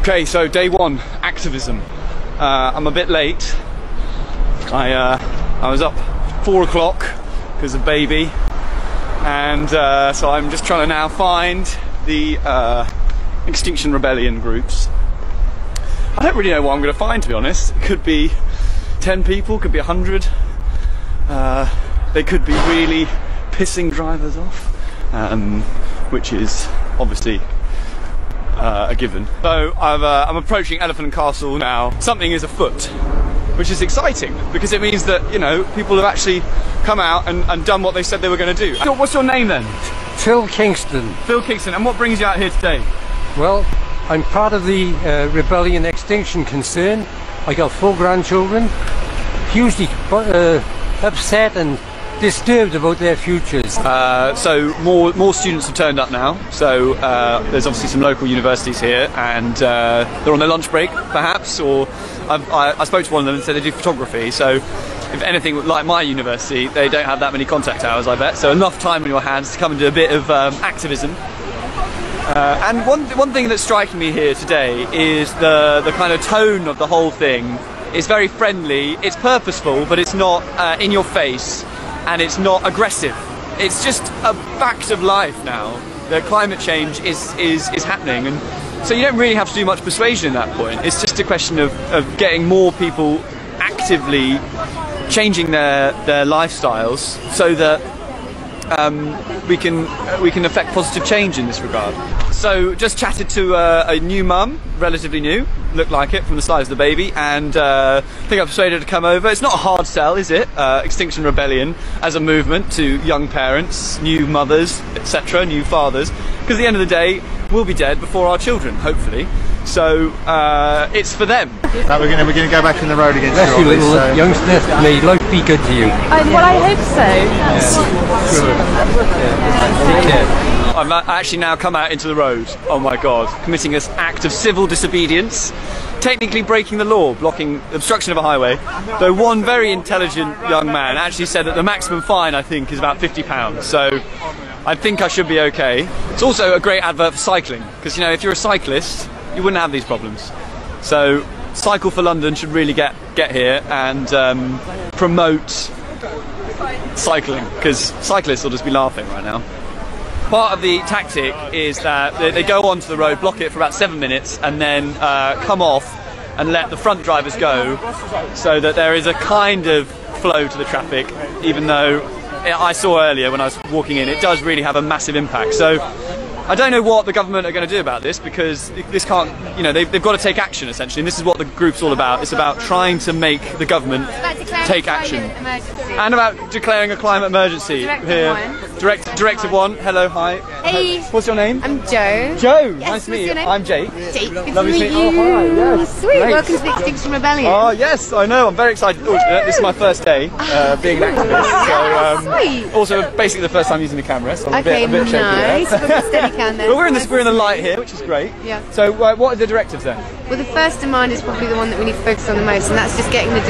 Okay, so day one, activism. I'm a bit late. I was up 4 o'clock because of baby, and so I'm just trying to now find the Extinction Rebellion groups. I don't really know what I'm going to find, to be honest. It could be 10 people, could be 100. They could be really pissing drivers off, which is obviously a given. So I'm approaching Elephant and Castle now. Something is afoot, which is exciting because it means that, you know, people have actually come out and done what they said they were going to do. So what's your name then? Phil Kingston. Phil Kingston. And what brings you out here today? Well, I'm part of the Rebellion Extinction concern. I got 4 grandchildren, hugely upset and disturbed about their futures. So more students have turned up now. So there's obviously some local universities here, and they're on their lunch break, perhaps. Or I spoke to one of them and said they do photography. So if anything like my university, they don't have that many contact hours, I bet. So enough time on your hands to come and do a bit of activism. And one thing that's striking me here today is the kind of tone of the whole thing. It's very friendly. It's purposeful, but it's not in your face. And it's not aggressive. It's just a fact of life now. The climate change is happening, and so you don't really have to do much persuasion at that point. It's just a question of getting more people actively changing their lifestyles so that we can affect positive change in this regard. So just chatted to a new mum, relatively new, looked like it from the size of the baby, and I think I've persuaded her to come over. It's not a hard sell, is it? Extinction Rebellion as a movement to young parents, new mothers, etc., new fathers, because at the end of the day, we'll be dead before our children, hopefully. So it's for them. Now we're going to go back in the road against you, little youngster. May life be good to you. Well, I hope so. Take care. I've actually now come out into the road. Oh my God, committing an act of civil disobedience, technically breaking the law, blocking obstruction of a highway, though one very intelligent young man actually said that the maximum fine, I think, is about £50, so I think I should be okay. It's also a great advert for cycling, because, you know, if you're a cyclist, you wouldn't have these problems. So Cycle for London should really get here and promote cycling, because cyclists will just be laughing right now. Part of the tactic is that they go onto the road, block it for about 7 minutes, and then come off and let the front drivers go, so that there is a kind of flow to the traffic, even though I saw earlier when I was walking in, it does really have a massive impact. So I don't know what the government are going to do about this, because this can't, you know, they've got to take action essentially, and this is what the group's all about. It's about trying to make the government take action. And about declaring a climate emergency. Directive 1, hello, hi. Hey. What's your name? I'm Joe. Joe, yes, nice to meet you. Name? I'm Jake. Jake, good Lovely to meet you. Oh, hi, yes. Sweet, Great. Welcome to the Extinction Rebellion. Oh yes, I know, I'm very excited. This is my first day being an activist. So, sweet. Also basically the first time using the camera, so I'm Okay, a bit shaky. nice. We've got Steadicam then. But we're in the light here, which is great. Yeah. So what are the directives then? Well, the first demand is probably the one that we need to focus on the most, and that's just getting the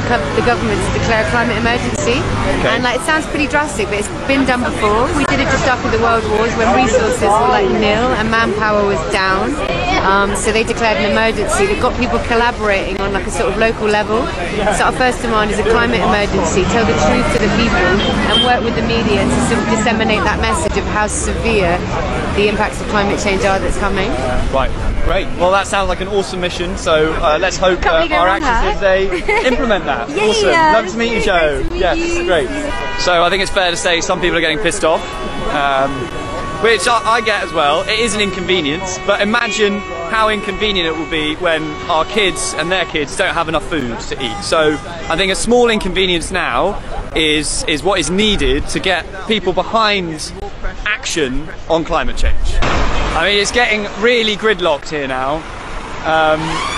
government to declare a climate emergency. Okay. And like, it sounds pretty drastic, but it's been done before. We did it just after the World Wars when resources were like nil and manpower was down. So they declared an emergency. They've got people collaborating on like a sort of local level. So our first demand is a climate emergency. Tell the truth to the people and work with the media to sort of disseminate that message of how severe the impacts of climate change are that's coming. Right, great. Well, that sounds like an awesome mission. So let's hope our actions today implement that. Yeah, awesome. yeah. Love to meet you, Joe. Yes, great. So I think it's fair to say some people are getting pissed off. Which I get as well. It is an inconvenience, but imagine how inconvenient it will be when our kids and their kids don't have enough food to eat. So I think a small inconvenience now is what is needed to get people behind action on climate change. I mean, it's getting really gridlocked here now,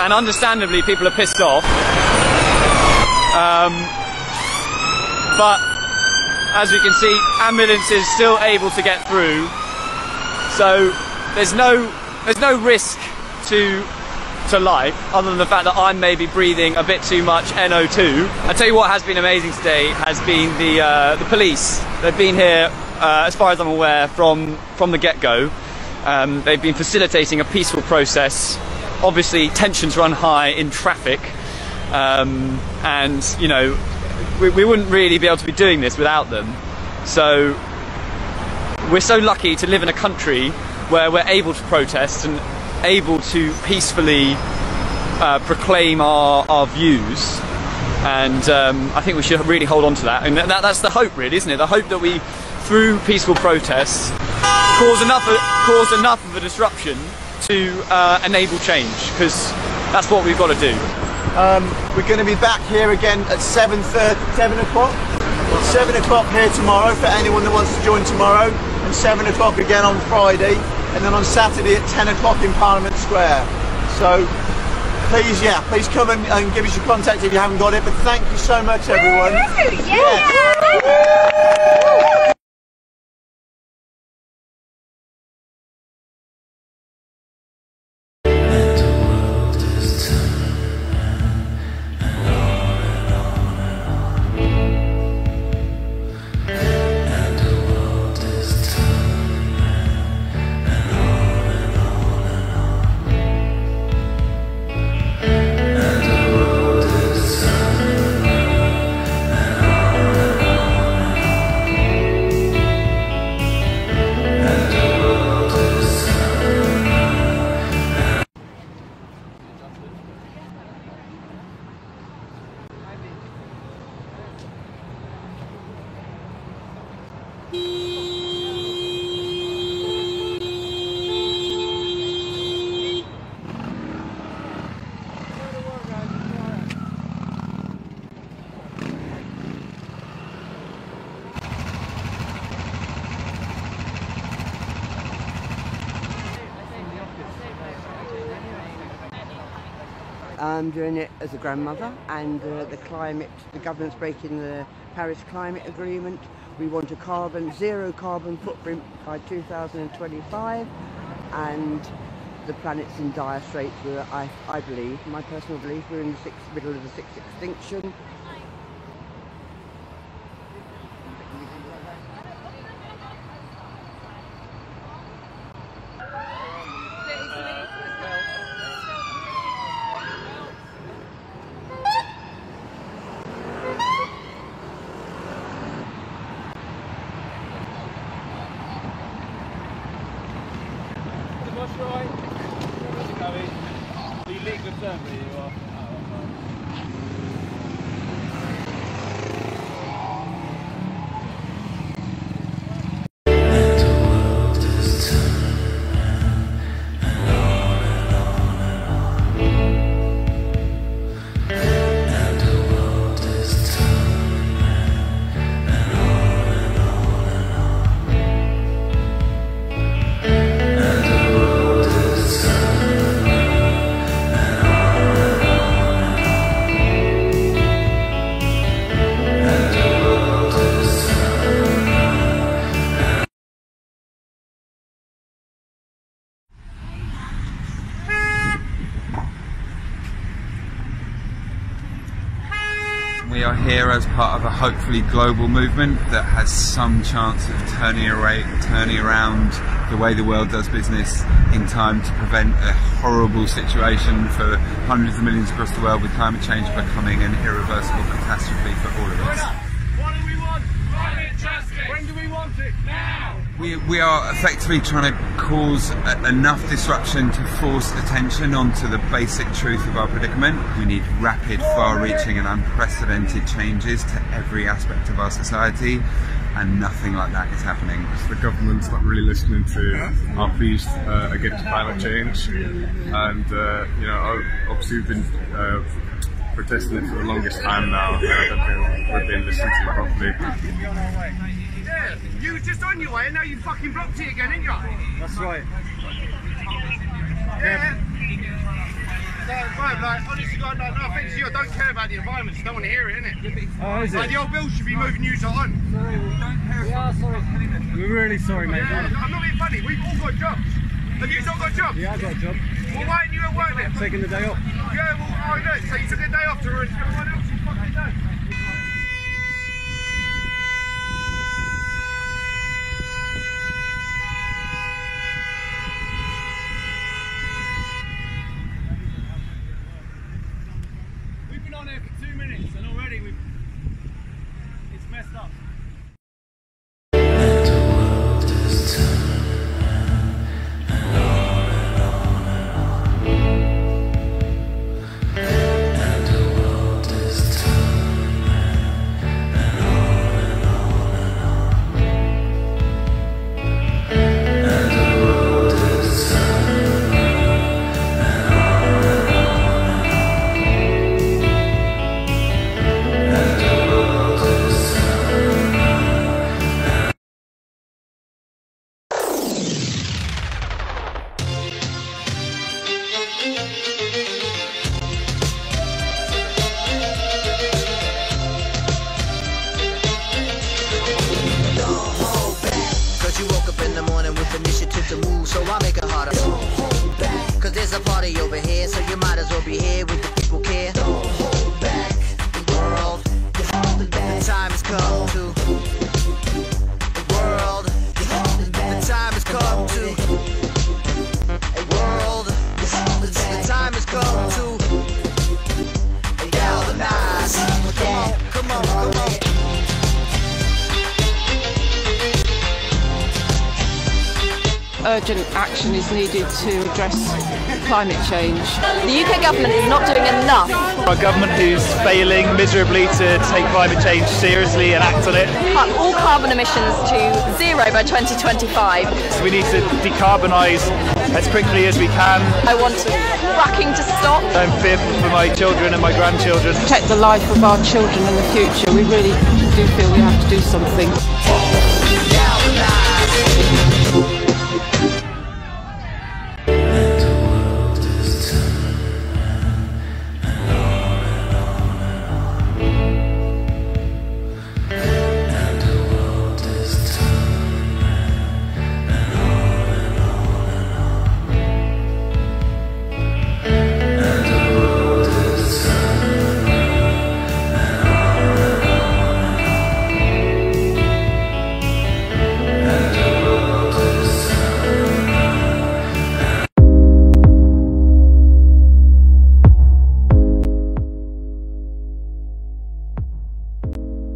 and understandably people are pissed off. But as we can see, ambulances still able to get through. So there's no risk to life other than the fact that I'm maybe breathing a bit too much NO2. I tell you what has been amazing today has been the police. They've been here as far as I'm aware from the get-go. They've been facilitating a peaceful process obviously tensions run high in traffic, and you know, we wouldn't really be able to be doing this without them. So we're so lucky to live in a country where we're able to protest and able to peacefully proclaim our views, and I think we should really hold on to that. And that's the hope, really, isn't it? The hope that we, through peaceful protests, cause enough of a disruption to enable change, because that's what we've got to do. We're going to be back here again at 7 o'clock. 7 o'clock here tomorrow for anyone that wants to join tomorrow, and 7 o'clock again on Friday, and then on Saturday at 10 o'clock in Parliament Square. So please come and give us your contact if you haven't got it. But thank you so much, everyone. I'm doing it as a grandmother, and the government's breaking the Paris Climate Agreement. We want a zero carbon footprint by 2025, and the planet's in dire straits. I believe, my personal belief, we're in the middle of the sixth extinction. We are here as part of a hopefully global movement that has some chance of turning around the way the world does business in time to prevent a horrible situation for hundreds of millions across the world, with climate change becoming an irreversible catastrophe for all of us. What do we want? Climate justice! When do we want it? Now! We are effectively trying to cause enough disruption to force attention onto the basic truth of our predicament. We need rapid, far-reaching and unprecedented changes to every aspect of our society, and nothing like that is happening. The government's not really listening to our pleas against climate change, and you know, obviously we've been protesting it for the longest time now, and I don't think we're being listened to properly. Yeah, you were just on your way and now you fucking blocked it again, ain't you? That's right. Yeah. Like, honestly, God, no offence to you, I don't care about the environment, just don't want to hear it, innit? Oh, is it? Like, the old bill should be moving you on. Sorry, we are sorry. We're really sorry, mate. Yeah, I'm not being funny, we've all got jobs. Have you not got jobs? Yeah, I got a job. Well, why ain't you at work then? Taking the day off. Yeah, well, I know, so you took a day off to ruin everyone else's fucking day. Cause there's a party over here, so you might as well be here with the people care. Don't hold back the world, you're holding back. The time has come to the world, you're holding back. The time has come to a world, you're holding back. The time has come to galvanize. Come on, come on. Urgent action is needed to address climate change. The UK government is not doing enough. Our government who's failing miserably to take climate change seriously and act on it. Cut all carbon emissions to zero by 2025. So we need to decarbonise as quickly as we can. I want fracking to stop. I'm fearful for my children and my grandchildren. Protect the life of our children in the future. We really do feel we have to do something.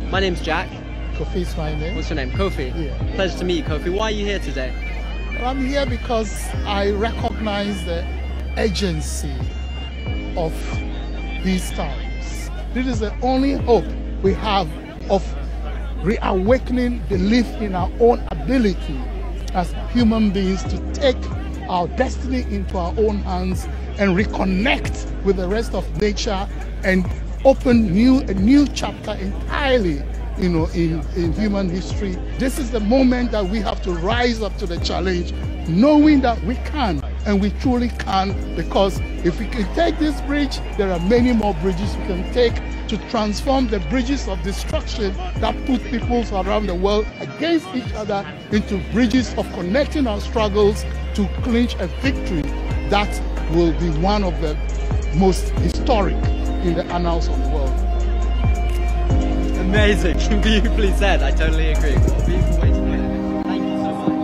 My name's Jack. Kofi's my name. What's your name? Kofi? Yeah. Pleasure to meet you, Kofi. Why are you here today? Well, I'm here because I recognize the urgency of these times. This is the only hope we have of reawakening belief in our own ability as human beings to take our destiny into our own hands and reconnect with the rest of nature and open a new chapter entirely, in human history. This is the moment that we have to rise up to the challenge, knowing that we can, and we truly can, because if we can take this bridge, there are many more bridges we can take to transform the bridges of destruction that put peoples around the world against each other into bridges of connecting our struggles to clinch a victory that will be one of the most historic in the annals of the world. Amazing, beautifully said. I totally agree. What a beautiful way to put it. Thank you so much.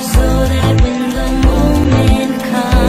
So that when the moment comes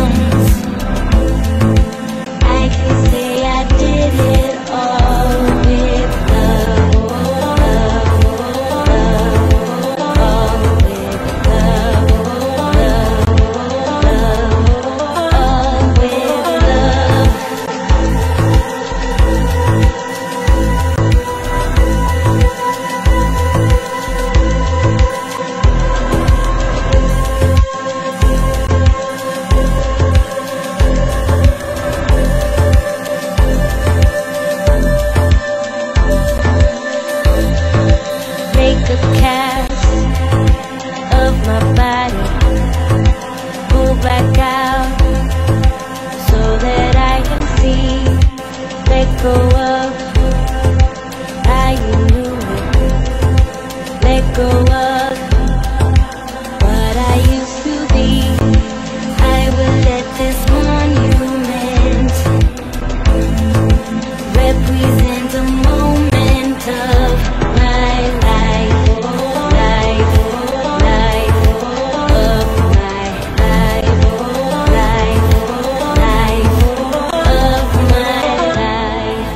my body, pull back out so that I can see, let go of how you knew it, let go of what I used to be. I will let this monument represent a moment of my life, life, life, of my life, life, life, of my life.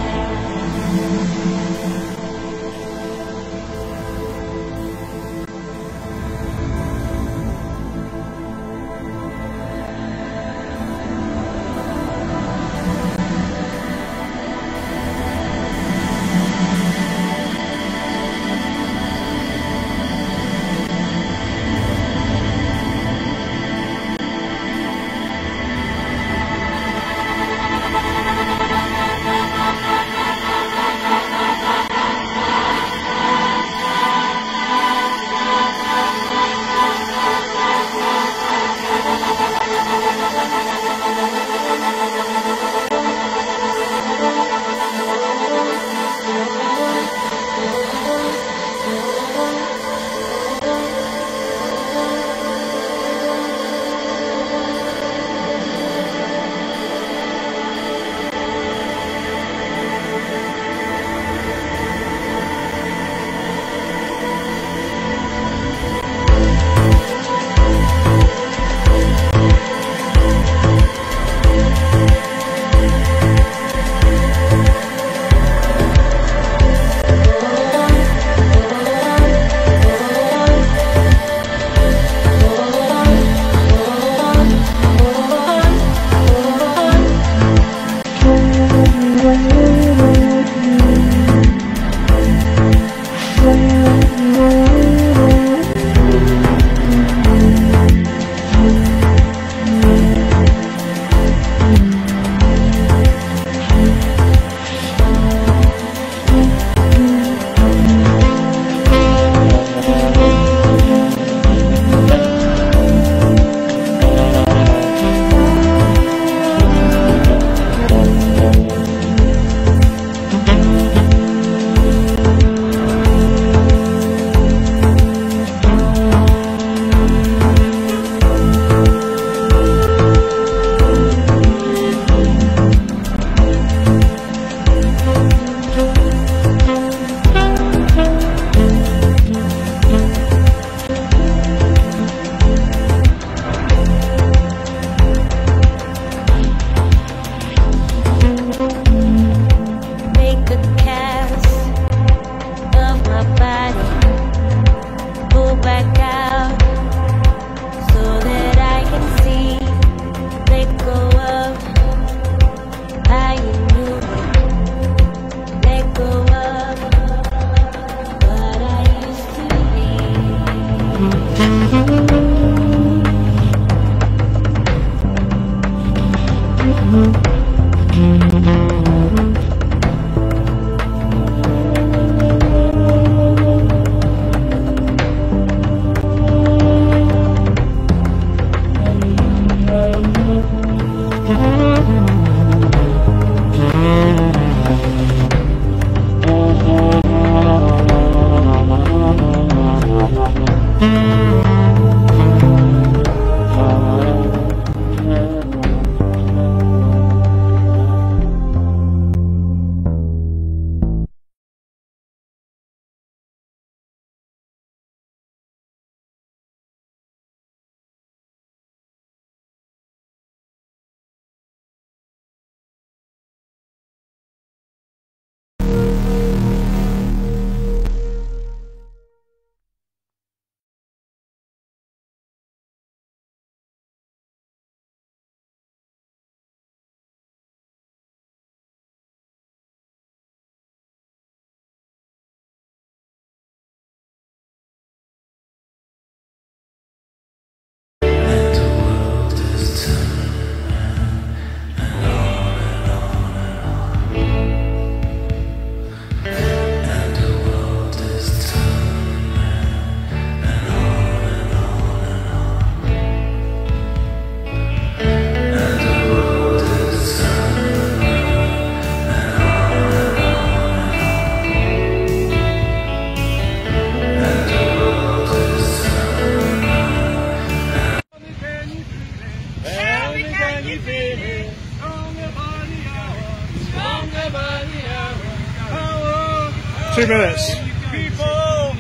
2 minutes. People!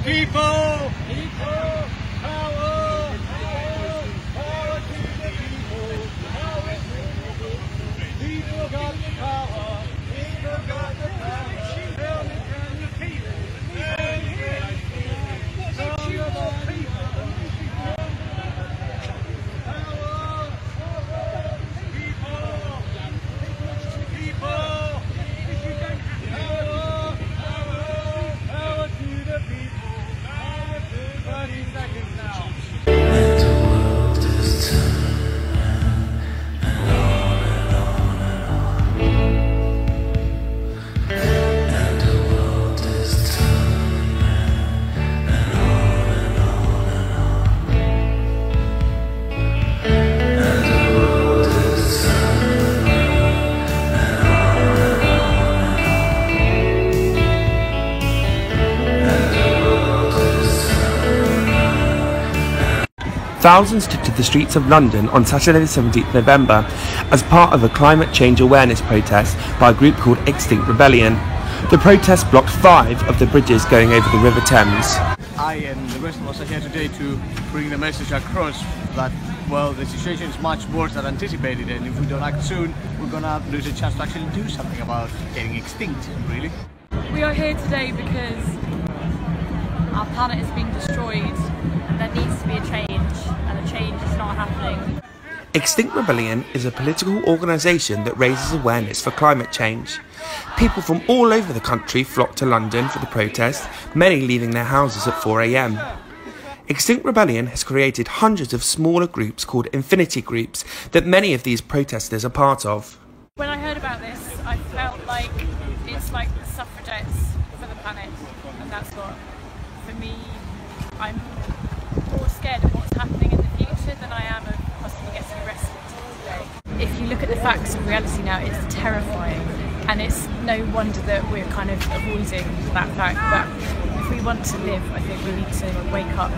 People! Thousands took to the streets of London on Saturday the 17th November as part of a climate change awareness protest by a group called Extinction Rebellion. The protest blocked 5 of the bridges going over the River Thames. I and the rest of us are here today to bring the message across that, well, the situation is much worse than anticipated, and if we don't act soon, we're gonna lose a chance to actually do something about getting extinct, really. We are here today because our planet is being destroyed and there needs to be a change, and a change is not happening. Extinction Rebellion is a political organisation that raises awareness for climate change. People from all over the country flock to London for the protest, many leaving their houses at 4 AM. Extinction Rebellion has created hundreds of smaller groups called infinity groups that many of these protesters are part of. When I heard about this, I felt like it's like the suffragettes for the planet, and that's what, for me, I'm more scared of what's happening in the future than I am of possibly getting arrested today. If you look at the facts of reality now, it's terrifying, and it's no wonder that we're kind of avoiding that fact, but if we want to live, I think we need to wake up.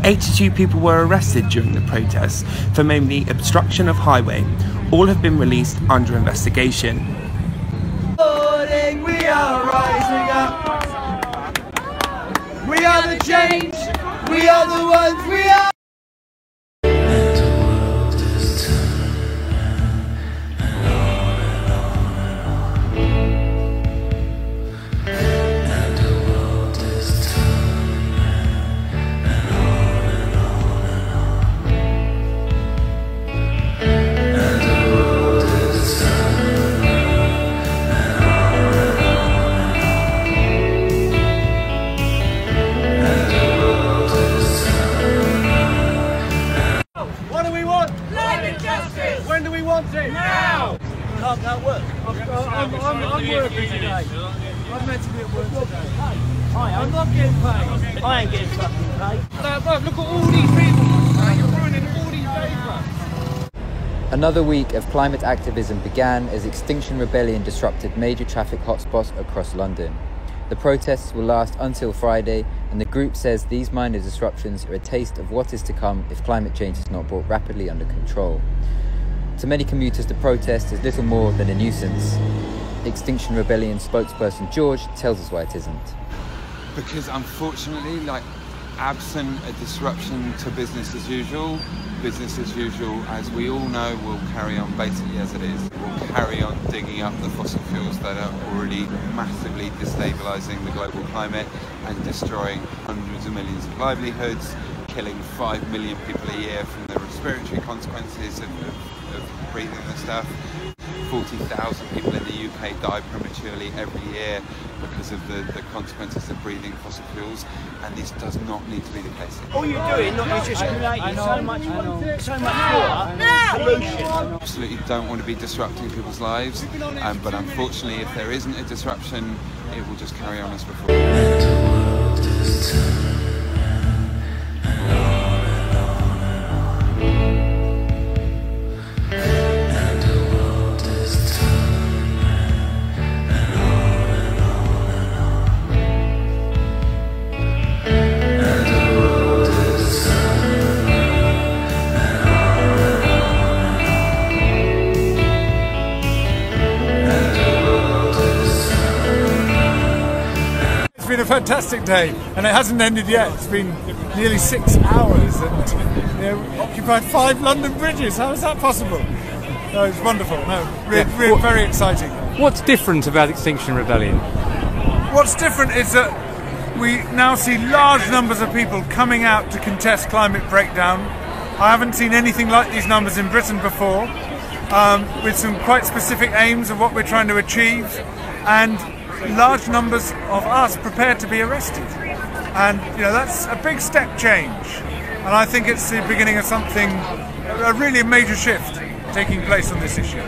82 people were arrested during the protests for mainly obstruction of highway. All have been released under investigation. We are rising up. We are the change. We are the ones. We are. Now! Can't work. I'm working today. I'm meant to be at work today. Hi, I'm not getting paid. I ain't getting fucking paid. Look at all these people. You're ruining all these days. Another week of climate activism began as Extinction Rebellion disrupted major traffic hotspots across London. The protests will last until Friday, and the group says these minor disruptions are a taste of what is to come if climate change is not brought rapidly under control. To many commuters, the protest is little more than a nuisance. Extinction Rebellion spokesperson George tells us why it isn't. Because unfortunately, absent a disruption to business as usual, as we all know, will carry on basically as it is. We'll carry on digging up the fossil fuels that are already massively destabilising the global climate and destroying hundreds of millions of livelihoods, killing 5 million people a year from the respiratory consequences of breathing the stuff. 40,000 people in the UK die prematurely every year because of the consequences of breathing fossil fuels, and this does not need to be the case. All you're doing is just creating so much water pollution. Absolutely don't want to be disrupting people's lives, but unfortunately if there isn't a disruption, it will just carry on as before. fantastic day, and it hasn't ended yet. It's been nearly 6 hours, and occupied 5 London bridges. How is that possible? No, it's wonderful. No, really very exciting. What's different about Extinction Rebellion? What's different is that we now see large numbers of people coming out to contest climate breakdown. I haven't seen anything like these numbers in Britain before, with some quite specific aims of what we're trying to achieve, and large numbers of us prepared to be arrested. And that's a big step change, and I think it's the beginning of something, a really major shift taking place on this issue.